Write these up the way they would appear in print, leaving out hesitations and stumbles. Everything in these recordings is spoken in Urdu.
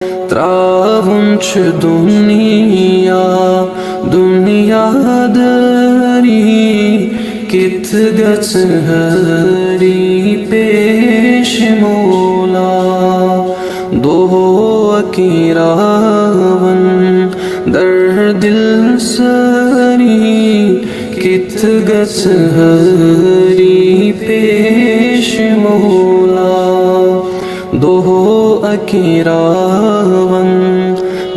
تراونچ دنیا داری کت گچ ہری پیش مولا دو اکیراون در دل سری کت گچ ہری پیش مولا دو اکیراون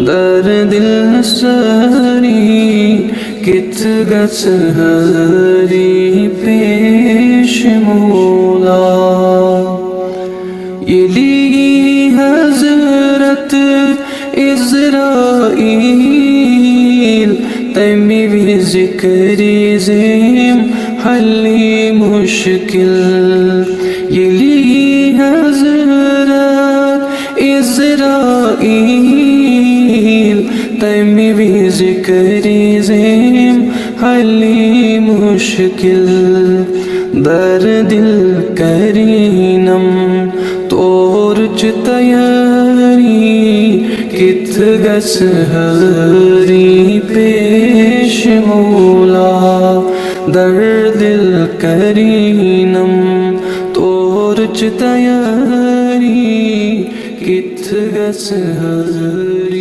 در دل سری کت گچ ہری پیش مولا یہ لی حضرت عزرائیل تیمی بھی ذکری زیم حلی مشکل یہ لی حضرت عزرائیل تیمی بھی ذکری زیم حلی مشکل در دل کرینم تورچ تیاری کت گچ ہری پیش مولا در دل کرینم تورچ تیاری کت گچ ہری